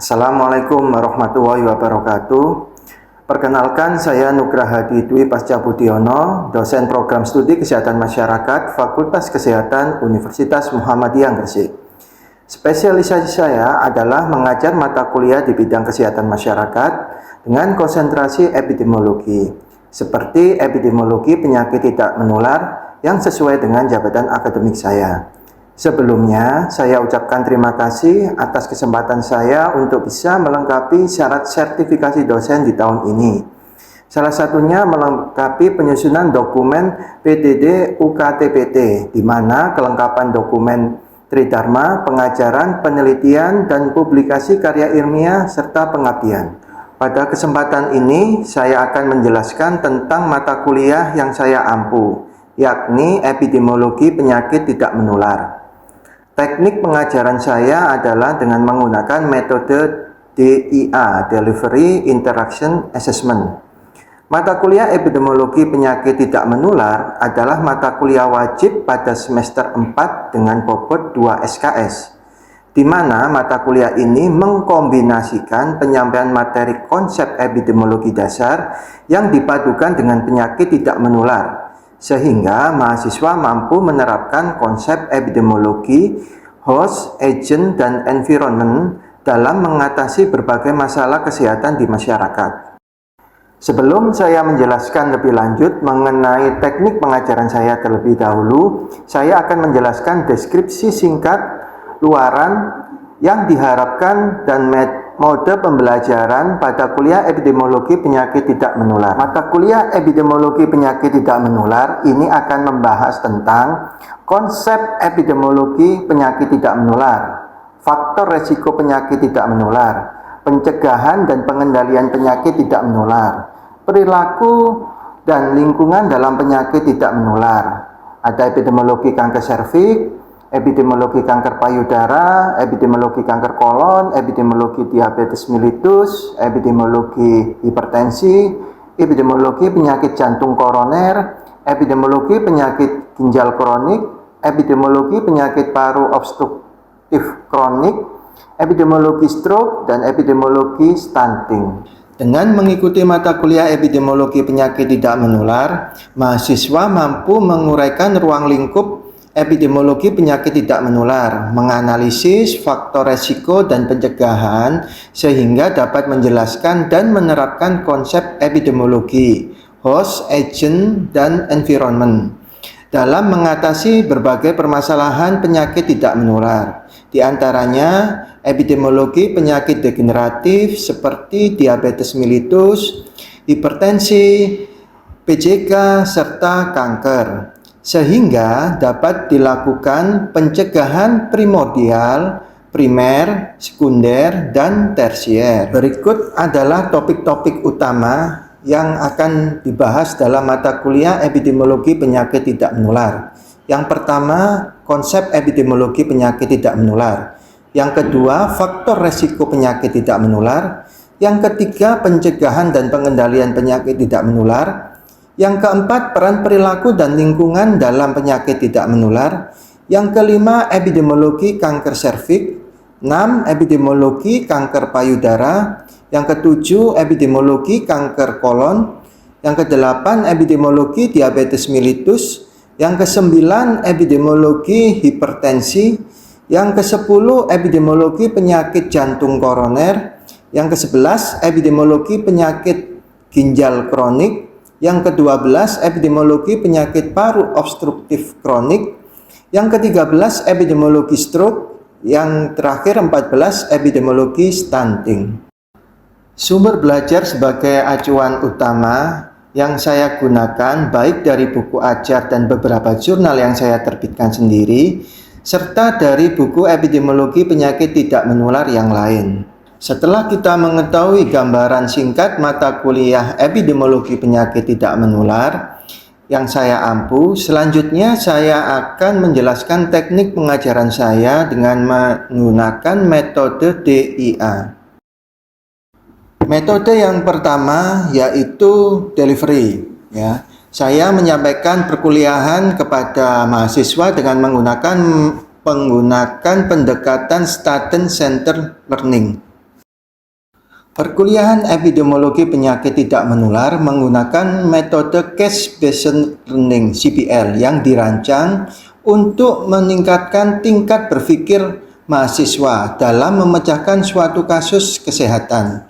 Assalamualaikum warahmatullahi wabarakatuh. Perkenalkan, saya Nugraha Dwi Pascabudiono, dosen program studi kesehatan masyarakat Fakultas Kesehatan Universitas Muhammadiyah Gresik. Spesialisasi saya adalah mengajar mata kuliah di bidang kesehatan masyarakat dengan konsentrasi epidemiologi, seperti epidemiologi penyakit tidak menular yang sesuai dengan jabatan akademik saya. Sebelumnya, saya ucapkan terima kasih atas kesempatan saya untuk bisa melengkapi syarat sertifikasi dosen di tahun ini. Salah satunya melengkapi penyusunan dokumen PDD UKTPT, di mana kelengkapan dokumen Tridharma, pengajaran, penelitian, dan publikasi karya ilmiah, serta pengabdian. Pada kesempatan ini, saya akan menjelaskan tentang mata kuliah yang saya ampu, yakni epidemiologi penyakit tidak menular. Teknik pengajaran saya adalah dengan menggunakan metode DIA, Delivery Interaction Assessment. Mata kuliah epidemiologi penyakit tidak menular adalah mata kuliah wajib pada semester 4 dengan bobot 2 SKS, di mana mata kuliah ini mengkombinasikan penyampaian materi konsep epidemiologi dasar yang dipadukan dengan penyakit tidak menular, sehingga mahasiswa mampu menerapkan konsep epidemiologi, host, agent, dan environment dalam mengatasi berbagai masalah kesehatan di masyarakat. Sebelum saya menjelaskan lebih lanjut mengenai teknik pengajaran saya terlebih dahulu, saya akan menjelaskan deskripsi singkat luaran yang diharapkan dan mode pembelajaran pada kuliah epidemiologi penyakit tidak menular. Mata kuliah epidemiologi penyakit tidak menular ini akan membahas tentang konsep epidemiologi penyakit tidak menular, faktor resiko penyakit tidak menular, pencegahan dan pengendalian penyakit tidak menular, perilaku dan lingkungan dalam penyakit tidak menular. Ada epidemiologi kanker serviks, epidemiologi kanker payudara, epidemiologi kanker kolon, epidemiologi diabetes mellitus, epidemiologi hipertensi, epidemiologi penyakit jantung koroner, epidemiologi penyakit ginjal kronik, epidemiologi penyakit paru obstruktif kronik, epidemiologi stroke, dan epidemiologi stunting. Dengan mengikuti mata kuliah epidemiologi penyakit tidak menular, mahasiswa mampu menguraikan ruang lingkup epidemiologi penyakit tidak menular, menganalisis faktor resiko dan pencegahan, sehingga dapat menjelaskan dan menerapkan konsep epidemiologi, host, agent, dan environment dalam mengatasi berbagai permasalahan penyakit tidak menular. Di antaranya, epidemiologi penyakit degeneratif seperti diabetes mellitus, hipertensi, PJK, serta kanker, sehingga dapat dilakukan pencegahan primordial, primer, sekunder, dan tersier. Berikut adalah topik-topik utama yang akan dibahas dalam mata kuliah epidemiologi penyakit tidak menular. Yang pertama, konsep epidemiologi penyakit tidak menular. Yang kedua, faktor resiko penyakit tidak menular. Yang ketiga, pencegahan dan pengendalian penyakit tidak menular. Yang keempat, peran perilaku dan lingkungan dalam penyakit tidak menular. Yang kelima, epidemiologi kanker serviks. 6. Epidemiologi kanker payudara. Yang ketujuh, epidemiologi kanker kolon. Yang kedelapan, epidemiologi diabetes mellitus. Yang kesembilan, epidemiologi hipertensi. Yang kesepuluh, epidemiologi penyakit jantung koroner. Yang kesebelas, epidemiologi penyakit ginjal kronik. Yang ke-12, epidemiologi penyakit paru obstruktif kronik. Yang ke-13, epidemiologi stroke. Yang terakhir 14, epidemiologi stunting. Sumber belajar sebagai acuan utama yang saya gunakan baik dari buku ajar dan beberapa jurnal yang saya terbitkan sendiri, serta dari buku epidemiologi penyakit tidak menular yang lain. Setelah kita mengetahui gambaran singkat mata kuliah epidemiologi penyakit tidak menular yang saya ampu, selanjutnya saya akan menjelaskan teknik pengajaran saya dengan menggunakan metode DIA. Metode yang pertama yaitu delivery. Saya menyampaikan perkuliahan kepada mahasiswa dengan menggunakan pendekatan student center learning. Perkuliahan epidemiologi penyakit tidak menular menggunakan metode case-based learning (CBL) yang dirancang untuk meningkatkan tingkat berpikir mahasiswa dalam memecahkan suatu kasus kesehatan.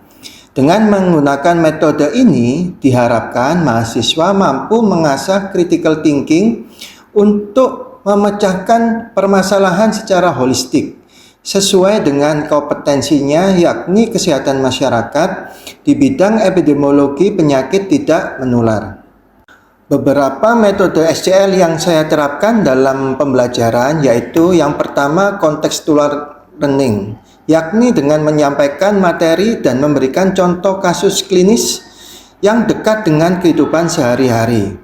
Dengan menggunakan metode ini, diharapkan mahasiswa mampu mengasah critical thinking untuk memecahkan permasalahan secara holistik, sesuai dengan kompetensinya, yakni kesehatan masyarakat di bidang epidemiologi penyakit tidak menular. Beberapa metode SCL yang saya terapkan dalam pembelajaran yaitu yang pertama contextual learning, yakni dengan menyampaikan materi dan memberikan contoh kasus klinis yang dekat dengan kehidupan sehari-hari.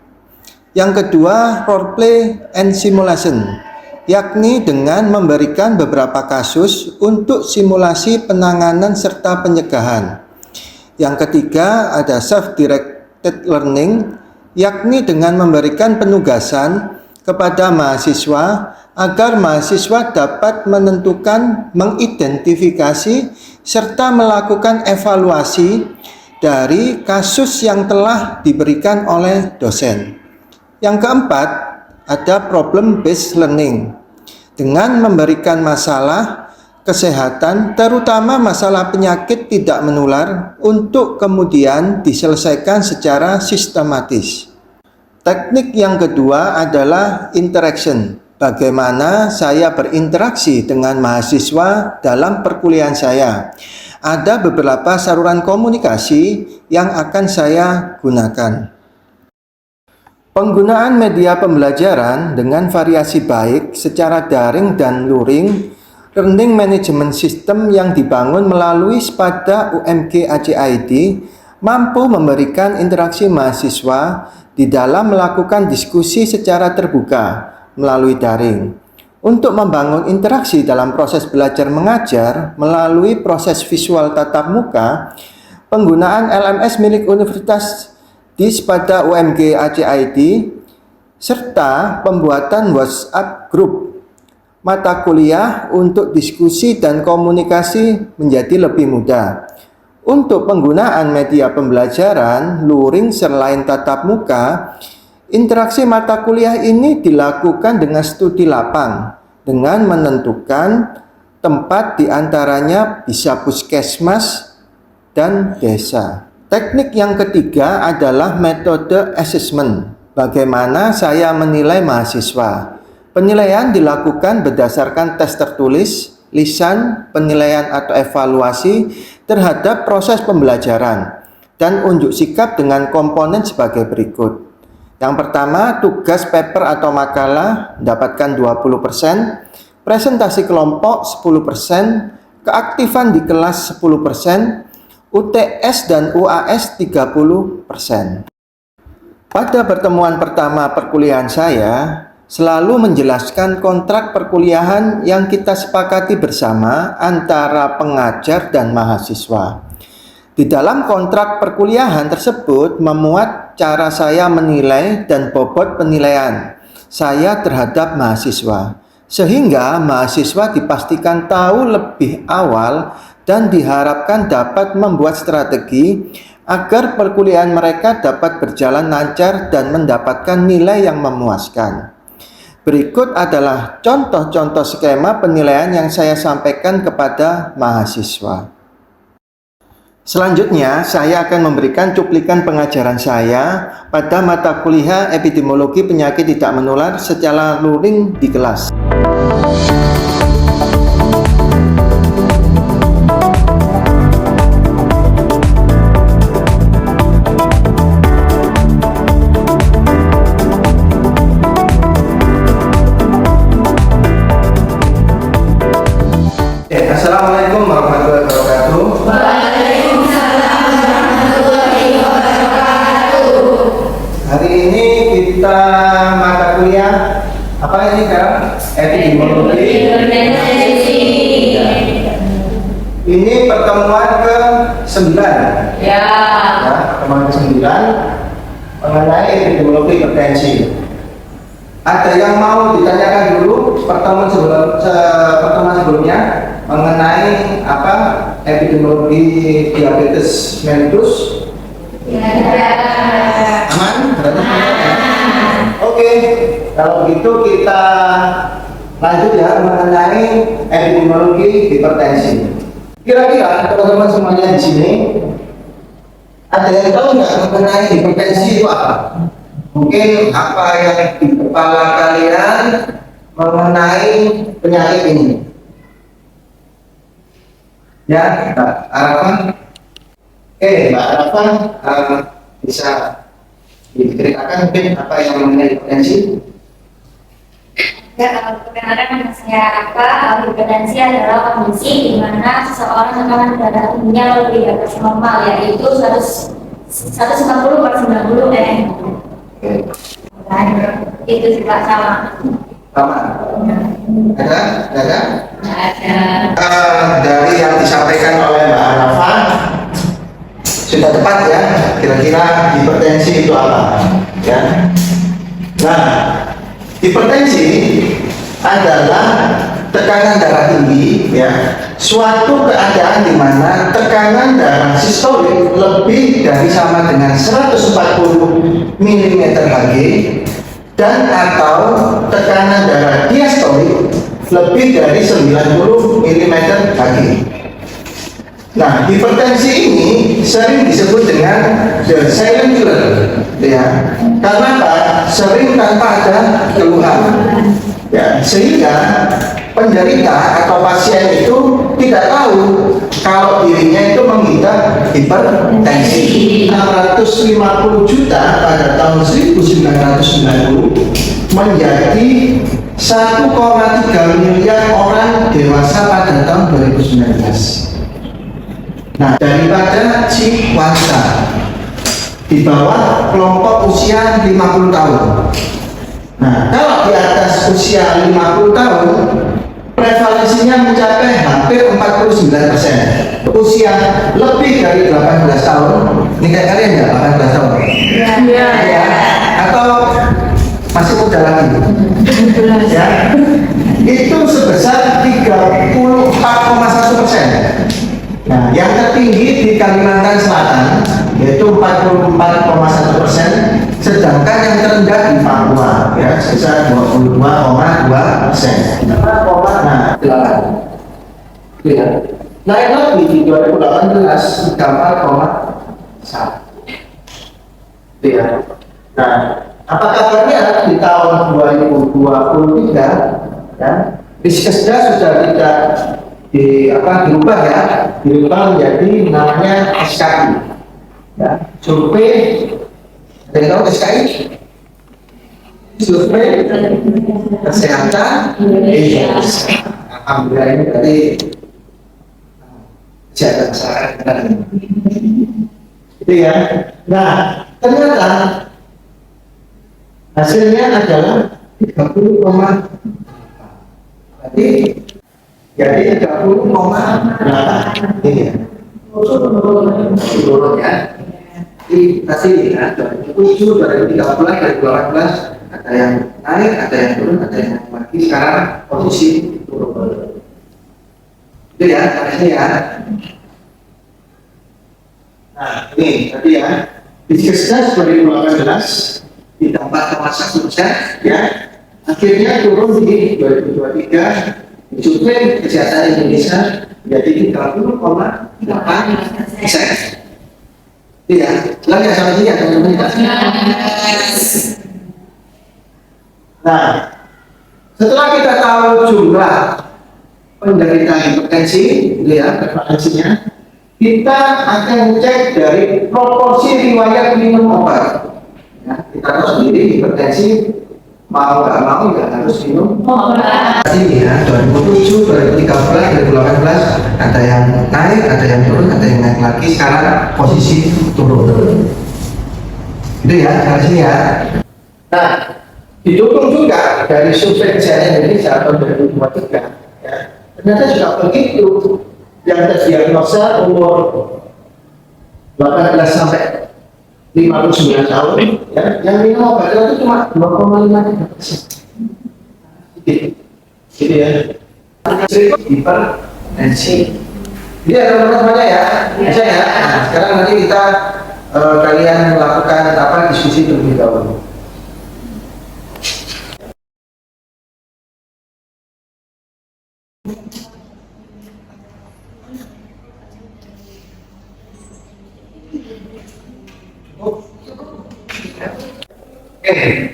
Yang kedua, roleplay and simulation, yakni dengan memberikan beberapa kasus untuk simulasi penanganan serta pencegahan. Yang ketiga, ada self-directed learning, yakni dengan memberikan penugasan kepada mahasiswa agar mahasiswa dapat menentukan, mengidentifikasi, serta melakukan evaluasi dari kasus yang telah diberikan oleh dosen. Yang keempat, ada problem-based learning, dengan memberikan masalah kesehatan, terutama masalah penyakit tidak menular, untuk kemudian diselesaikan secara sistematis. Teknik yang kedua adalah interaction. Bagaimana saya berinteraksi dengan mahasiswa dalam perkuliahan saya. Ada beberapa saluran komunikasi yang akan saya gunakan. Penggunaan media pembelajaran dengan variasi baik secara daring dan luring, learning management system yang dibangun melalui SPADA UMG ACID mampu memberikan interaksi mahasiswa di dalam melakukan diskusi secara terbuka melalui daring. Untuk membangun interaksi dalam proses belajar mengajar melalui proses visual tatap muka, penggunaan LMS milik universitas di SPADA UMG ACID, serta pembuatan WhatsApp group mata kuliah untuk diskusi dan komunikasi menjadi lebih mudah. Untuk penggunaan media pembelajaran luring selain tatap muka, interaksi mata kuliah ini dilakukan dengan studi lapang, dengan menentukan tempat diantaranya bisa puskesmas dan desa. Teknik yang ketiga adalah metode assessment. Bagaimana saya menilai mahasiswa? Penilaian dilakukan berdasarkan tes tertulis, lisan, penilaian atau evaluasi terhadap proses pembelajaran, dan unjuk sikap dengan komponen sebagai berikut. Yang pertama, tugas paper atau makalah mendapatkan 20%, presentasi kelompok 10%, keaktifan di kelas 10%, UTS dan UAS 30%. Pada pertemuan pertama perkuliahan saya, selalu menjelaskan kontrak perkuliahan yang kita sepakati bersama antara pengajar dan mahasiswa. Di dalam kontrak perkuliahan tersebut memuat cara saya menilai dan bobot penilaian saya terhadap mahasiswa, sehingga mahasiswa dipastikan tahu lebih awal dan diharapkan dapat membuat strategi agar perkuliahan mereka dapat berjalan lancar dan mendapatkan nilai yang memuaskan. Berikut adalah contoh-contoh skema penilaian yang saya sampaikan kepada mahasiswa. Selanjutnya, saya akan memberikan cuplikan pengajaran saya pada mata kuliah epidemiologi penyakit tidak menular secara luring di kelas. Assalamualaikum warahmatullahi wabarakatuh. Waalaikumsalam warahmatullahi wabarakatuh. Hari ini kita mata kuliah apa ini sekarang? Epidemiologi. Ini pertemuan ke-9. Ya. Pertemuan ke-9 mengenai epidemiologi hipertensi. Ada yang mau ditanyakan dulu pertemuan sebelumnya? mengenai apa epidemiologi diabetes mellitus? Aman? Berarti aman ya? Oke, kalau begitu kita lanjut ya mengenai epidemiologi hipertensi. Kira-kira teman-teman semuanya di sini ada yang tahu nggak mengenai hipertensi itu apa? Mungkin apa yang di kepala kalian mengenai penyakit ini? Ya, Mbak Arafah. Oke, Mbak Arafah bisa diceritakan mungkin apa yang mengenai hipertensi? Ya, kalau perkenalkan nama saya Rafa. Hipertensi adalah kondisi di mana seseorang tekanan darah tubuhnya lebih dari atas normal, yaitu 140/90 mm. Dan itu juga sama. Sama. Ada? Ada? Ada. Dari yang disampaikan oleh Mbak Arafah sudah tepat ya. Kira-kira hipertensi itu apa? Ya. Nah, hipertensi adalah tekanan darah tinggi, ya, suatu keadaan di mana tekanan darah sistolik lebih dari sama dengan 140 mm Hg dan atau tekanan darah diastolik lebih dari 90 mm Hg. Nah, hipertensi ini sering disebut dengan the silent killer, ya. Karena apa? Sering tanpa ada keluhan, ya. Sehingga penderita atau pasien itu tidak tahu kalau dirinya itu mengidap hipertensi. 650 juta pada tahun 1990 menjadi 1,3 miliar orang dewasa pada tahun 2019. Nah, daripada Ciwasa di bawah kelompok usia 50 tahun. Nah, kalau di atas usia 50 tahun, prevalensinya mencapai hampir 49%. Usia lebih dari 18 tahun, ini kayak kalian ya, 18 tahun? Iya. Ya. Atau masih muda lagi? Ya. Itu sebesar 34,1%. Nah, yang tertinggi di Kalimantan Selatan yaitu 44,1%, sedangkan yang terendah di Papua ya sebesar 22,2%. Nah, ya. Naik lagi di 2018 34,1. Ya. Nah, apa kabarnya di tahun 2023 ya? Riskesda sudah tidak dirubah ya, dirubah menjadi namanya SKI. Ya, survei, ada yang tahu SKI? Survei kesehatan Indonesia. Alhamdulillah ini berarti kesehatan masyarakat. Itu ya. Nah, ternyata hasilnya adalah 30,8. Berarti jadi 30,8 ini ya. Turun ya. Ini pasti ya. 2007, 2013, 2018 ada yang naik, ada yang turun, ada yang naik lagi. Sekarang posisi turun. Itu ya, harusnya ya. Nah, ini tadi ya. Riskesda 2018 di 4,1% ya. Akhirnya turun di 2023. Survei kesehatan Indonesia menjadi 30,8%. Iya, lagi sama sini ya teman-teman. Nah, setelah kita tahu jumlah penderita hipertensi, ya prevalensinya, kita akan cek dari proporsi riwayat minum obat. Ya, kita tahu sendiri hipertensi mau nggak mau nggak harus minum obat. Ini ya 2007, 2013, 2018 ada yang naik, ada yang turun, ada yang naik lagi. Sekarang posisi turun. Itu ya dari sini ya. Nah, didukung juga dari survei kesehatan Indonesia tahun 2023. Ya, ternyata juga begitu. Yang terdiagnosa umur 18 sampai 59 tahun, ya, yang minum obat itu cuma 2,5%. Gitu ya. Hipertensi hipertensi. Jadi ada teman-temannya ya, bisa ya. Nah, sekarang nanti kita kalian melakukan diskusi terlebih dahulu.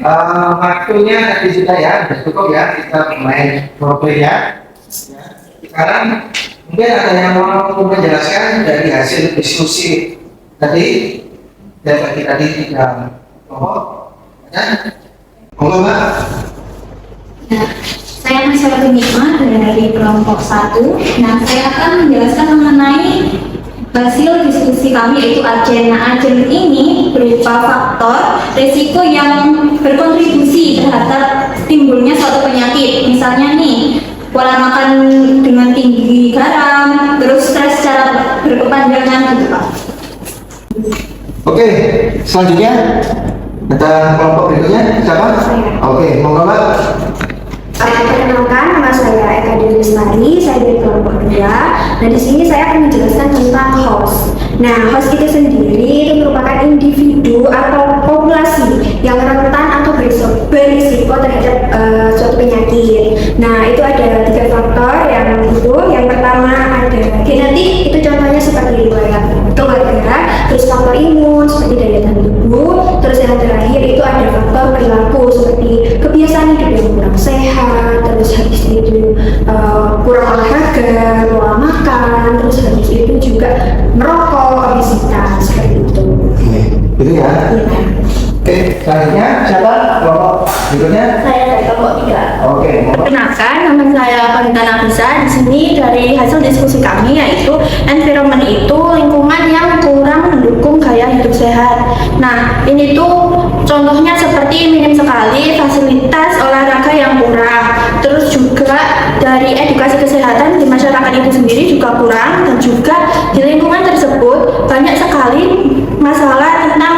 Waktunya tadi sudah ya, sudah cukup ya, kita main problemnya. Sekarang mungkin ada yang mau menjelaskan dari hasil diskusi tadi, dan bagi tadi tidak kelompok, ya? Monggo Mbak. Nah, saya Masyarakat Nikmat dari kelompok 1. Nah, saya akan menjelaskan mengenai hasil diskusi kami, yaitu ajen. Nah, ajen ini berupa faktor risiko yang berkontribusi terhadap timbulnya suatu penyakit. Misalnya nih, pola makan dengan tinggi garam, terus stres secara berkepanjangan gitu Pak. Oke, selanjutnya ada kelompok berikutnya siapa? Oke, monggo Mbak. Perkenalkan, nama saya Eka Dewi Lestari, saya dari kelompok 2. Nah, di sini saya akan menjelaskan tentang host. Nah, host itu sendiri itu merupakan individu atau populasi yang rentan atau berisiko terhadap suatu penyakit. Nah, itu ada 3 faktor yang pertama ada genetik, itu contohnya seperti riwayat keluarga, terus faktor imun seperti daya tahan tubuh, terus yang terakhir itu ada faktor perilaku seperti kebiasaan hidup yang kurang sehat, terus habis itu kurang olahraga, pola makan, terus habis itu juga merokok, obesitas, seperti itu. Itu ya. Iya. Oke, selanjutnya siapa? Kelompok berikutnya? Saya dari kelompok 3. Oke, monggo. Perkenalkan, nama saya Panita Nafisa. Di sini dari hasil diskusi kami yaitu environment itu lingkungan yang kurang mendukung gaya hidup sehat. Nah, ini tuh contohnya seperti minim sekali fasilitas olahraga yang kurang. Terus juga dari edukasi kesehatan di masyarakat itu sendiri juga kurang, dan juga di lingkungan tersebut banyak sekali masalah tentang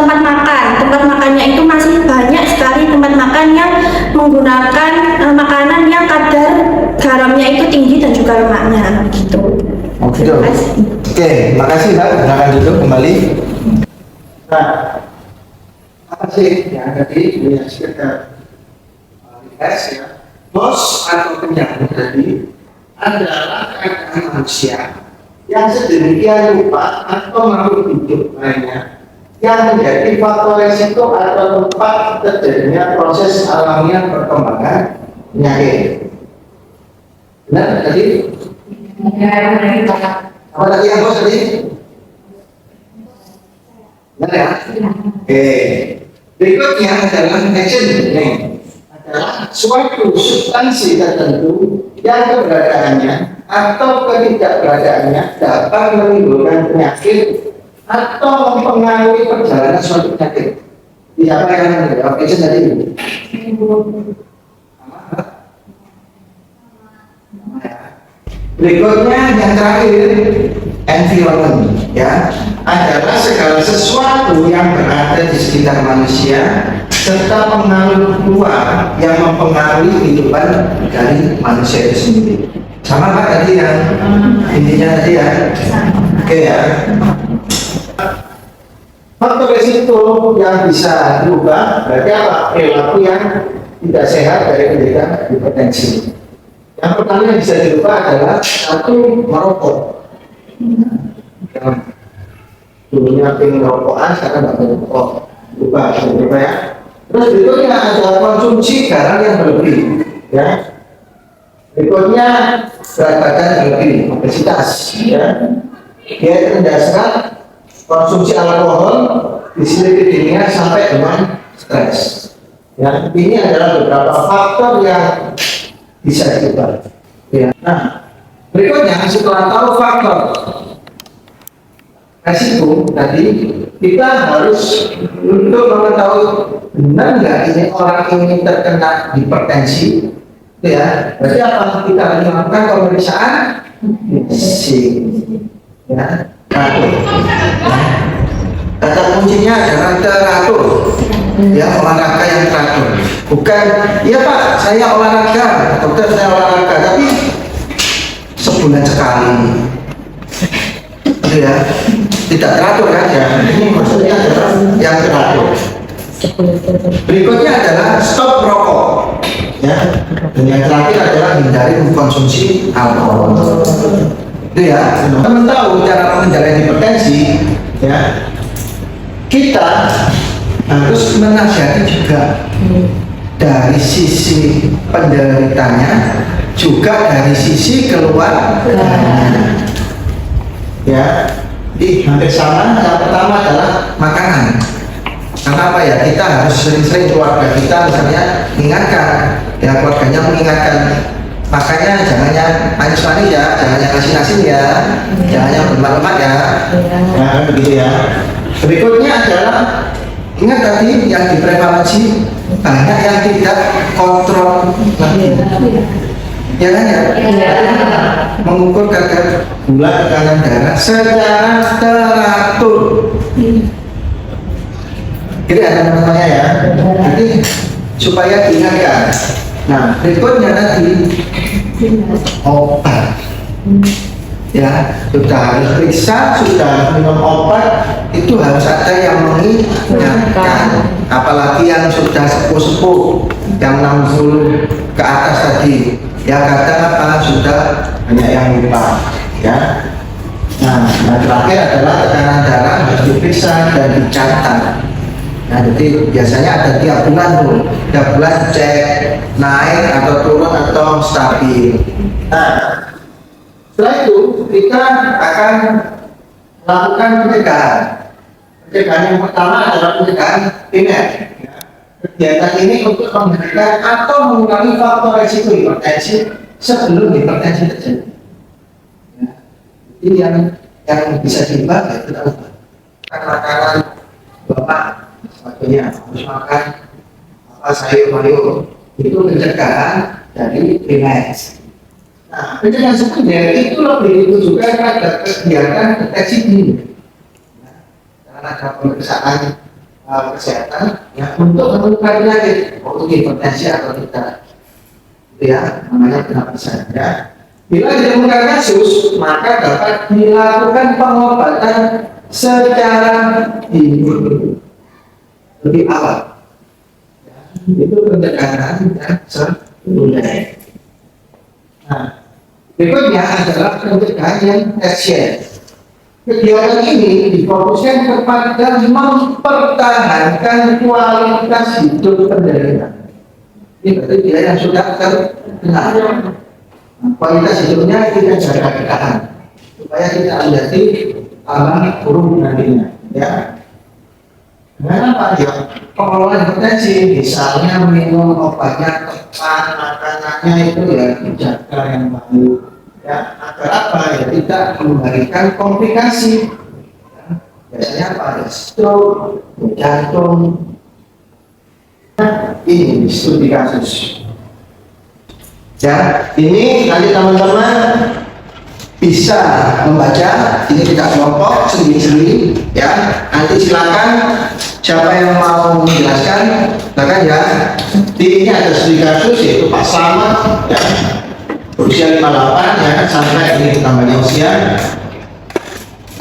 tempat makan. Tempat makannya itu masih banyak sekali tempat makan yang menggunakan makanan yang kadar garamnya itu tinggi dan juga lemaknya gitu. Oke, makasih Mbak. Silakan duduk kembali. Nah, apa sih yang tadi punya sekitar tes ya? Host atau penyambung tadi adalah keadaan manusia yang sedemikian rupa atau makhluk hidup lainnya yang menjadi faktor resiko atau tempat terjadinya proses alamiah perkembangan penyakit. Benar tadi? Apa tadi yang bos tadi? Benar ya? Oke. Berikutnya adalah action. Adalah suatu substansi tertentu yang keberadaannya atau ketidakberadaannya dapat menimbulkan penyakit atau mempengaruhi perjalanan suatu penyakit. Siapa yang menjawab action tadi? Berikutnya yang terakhir, environment ya, adalah segala sesuatu yang berada di sekitar manusia serta pengaruh luar yang mempengaruhi kehidupan dari manusia itu sendiri. Sama Pak tadi yang intinya tadi ya. Oke ya. Faktor risiko yang bisa diubah berarti apa? Perilaku yang tidak sehat dari penderita hipertensi. Yang pertama yang bisa dirubah adalah satu, merokok. Dulunya pengen rokokan, sekarang nggak pengen rokok. Berubah ya. Terus berikutnya ada konsumsi garam yang berlebih, ya. Berikutnya berat badan berlebih, obesitas, ya. Dia rendah serat, konsumsi alkohol, dislipidemia sampai dengan stres. Ya, ini adalah beberapa faktor yang bisa diubah. Ya. Nah, berikutnya setelah tahu faktor resiko tadi, kita harus untuk mengetahui benar nggak ini orang ini terkena hipertensi, ya. Berarti apa? Kita harus melakukan pemeriksaan fisik, ya. Kata kuncinya adalah teratur, ya, olahraga yang teratur. Bukan, iya Pak, saya olahraga, dokter saya olahraga, tapi sebulan sekali. Itu ya, tidak teratur kan ya. Ini maksudnya adalah yang teratur. Berikutnya adalah stop rokok, ya. Dan yang terakhir adalah hindari mengkonsumsi alkohol. Itu ya. Teman tahu cara mengendalikan hipertensi, ya. Kita harus menasihati juga dari sisi penderitanya, juga dari sisi keluarganya. Ya, di hampir sama. Yang pertama adalah makanan. Kenapa ya? Kita harus sering-sering keluarga kita misalnya mengingatkan, ya keluarganya mengingatkan. Makanya jangan yang manis-manis ya, jangan yang asin-asin ya, jangan yang berlemak-lemak ya, ya begitu ya. Berikutnya adalah ingat tadi yang di prevalensi banyak yang tidak kontrol lagi. Ya kan ya? Mengukur kadar gula, tekanan darah secara teratur. Jadi ada namanya ya. Jadi supaya diingatkan. Nah, berikutnya tadi obat. Ya, sudah harus periksa, sudah minum obat, itu harus ada yang mengingatkan. Apalagi yang sudah sepuh-sepuh, yang 60 ke atas tadi, ya kadang apa sudah banyak yang lupa, ya. Nah, yang terakhir adalah tekanan darah harus diperiksa dan dicatat. Nah, jadi biasanya ada tiap bulan tuh, tiap bulan cek naik atau turun atau stabil. Nah, setelah itu kita akan melakukan pencegahan. Pencegahan yang pertama adalah pencegahan primer. Kegiatan ini untuk menghentikan atau mengurangi faktor resiko hipertensi sebelum hipertensi terjadi. Jadi yang bisa diubah itu adalah makanan bapak, sebagainya harus makan apa sayur-mayur, itu pencegahan dari primer. Nah, pencegahan sekunder itu lebih ditujukan pada kegiatan deteksi dini. Nah, karena ada pemeriksaan kesehatan ya untuk menemukan penyakit, untuk hipertensi atau tidak. Itu ya, namanya penapisan ya. Bila ditemukan kasus, maka dapat dilakukan pengobatan secara dini lebih awal. Ya, itu pencegahan yang sekunder. Nah, berikutnya adalah pencegahan yang tersier. Kegiatan ini difokuskan kepada mempertahankan kualitas hidup penderita. Ini berarti dia yang sudah terkena. Kualitas hidupnya kita jaga bertahan supaya tidak menjadi alam buruk nantinya. Ya. Dengan apa ya? Pengelolaan hipertensi, misalnya minum obatnya tepat, makanannya itu ya dijaga yang baik. Ya, agar apa ya tidak memberikan komplikasi. Ya, biasanya apa ya stroke, jantung. Ini studi kasus. Ya, ini nanti teman-teman bisa membaca. Ini tidak kelompok sendiri-sendiri. Ya, nanti silakan siapa yang mau menjelaskan, silakan ya. Ini ada studi kasus yaitu Pak Slamet. Ya. Usia 58 ya sampai ini tambahnya usia.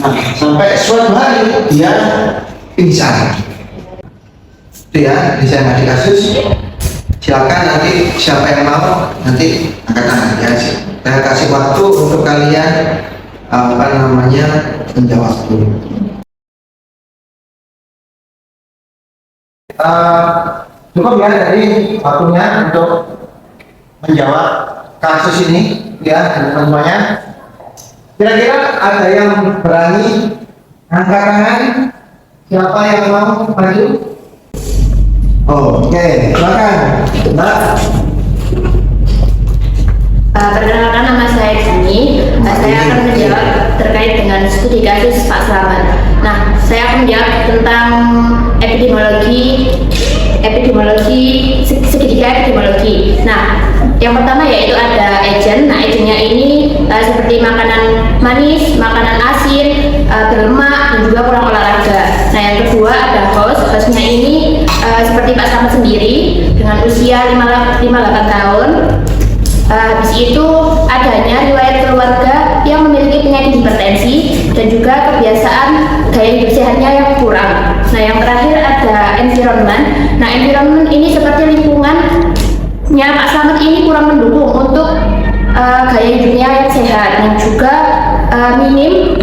Nah, sampai suatu hari dia pingsan. Itu ya, bisa ngasih kasus. Silakan nanti siapa yang mau nanti angkat tangan ya. Saya kasih waktu untuk kalian apa namanya menjawab dulu. Cukup ya dari waktunya untuk menjawab kasus ini ya teman-temannya. Kira-kira ada yang berani angkat tangan? Siapa yang mau maju? Oke, silakan Mbak. Perkenalkan, nama saya Dini. Saya akan menjawab terkait dengan studi kasus Pak Slamet. Nah, saya akan menjawab tentang segitiga epidemiologi. Nah, yang pertama yaitu ada agen. Nah, agennya ini seperti makanan manis, makanan asin, berlemak, dan juga kurang olahraga. Nah, yang kedua ada hostnya ini seperti Pak Slamet sendiri dengan usia 58 tahun. Habis itu adanya riwayat keluarga keluarga yang memiliki penyakit hipertensi dan juga kebiasaan gaya hidup sehatnya yang kurang. Nah, yang terakhir ada environment. Nah, environment ini seperti lingkungannya Pak Slamet ini kurang mendukung untuk gaya hidupnya yang sehat dan juga minim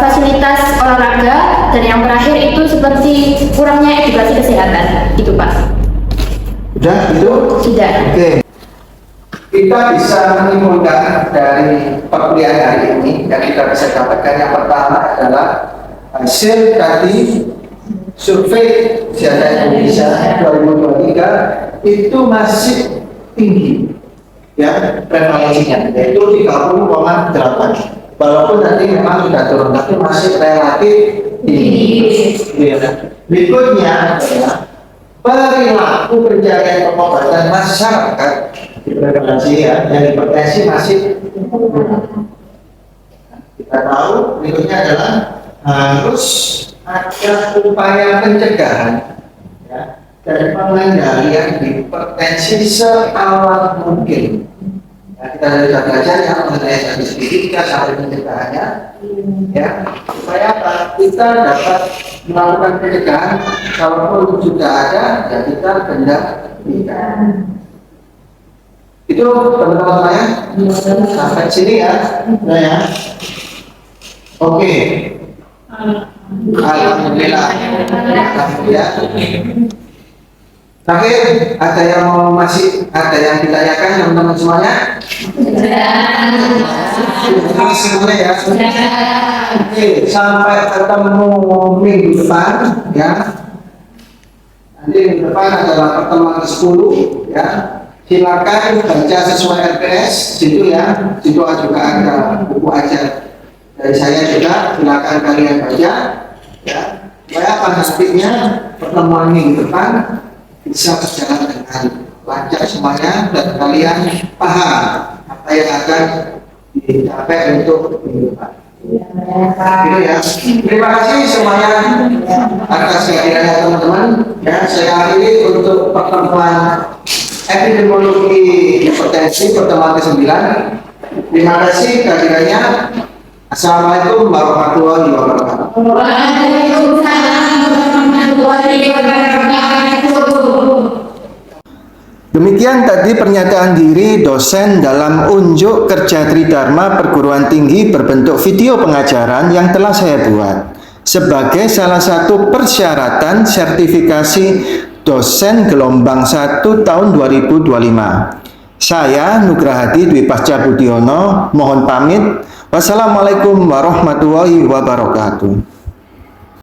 fasilitas olahraga, dan yang terakhir itu seperti kurangnya edukasi kesehatan. Itu Pak. Udah itu? Tidak. Oke. Kita bisa menyimpulkan dari perkuliahan hari ini yang kita bisa dapatkan, yang pertama adalah hasil dari survei kesehatan Indonesia 2023 itu masih tinggi ya prevalensinya, yaitu 30,8. Walaupun nanti memang sudah turun, tapi masih relatif tinggi. Berikutnya adalah perilaku pencarian pengobatan masyarakat di prevalensi ya, yang hipertensi masih. Kita tahu berikutnya adalah harus ada upaya pencegahan ya, dan pengendalian hipertensi seawal mungkin. Ya, kita sudah belajar yang mengenai statistik, kita sampai pencegahannya ya, supaya apa? Kita dapat melakukan pencegahan. Kalaupun sudah ada, ya kita kendalikan. Itu teman-teman saya sampai sini ya, ya. Oke. Alhamdulillah. Ya. Terakhir, ada yang ada yang ditanyakan teman-teman semuanya? Semuanya ya. Oke, sampai ketemu minggu depan ya. Nanti minggu depan adalah pertemuan ke-10 ya. Silakan baca sesuai RPS situ ya. Situ juga ada buku ajar dari saya juga. Silakan kalian baca ya. Supaya pada nantinya pertemuan minggu depan bisa berjalan dengan lancar semuanya dan kalian paham apa yang akan dicapai untuk minggu depan. Gitu ya. Terima kasih semuanya atas kehadirannya teman-teman. Ya, saya akhiri untuk pertemuan epidemiologi hipertensi pertemuan ke-9. Terima kasih kehadirannya. Assalamualaikum warahmatullahi wabarakatuh. Waalaikumsalam warahmatullahi wabarakatuh. Demikian tadi pernyataan diri dosen dalam unjuk kerja Tridharma Perguruan Tinggi berbentuk video pengajaran yang telah saya buat sebagai salah satu persyaratan sertifikasi dosen gelombang 1 tahun 2025. Saya Nugrahadi Dwi Pascabudiono mohon pamit. Wassalamualaikum warahmatullahi wabarakatuh.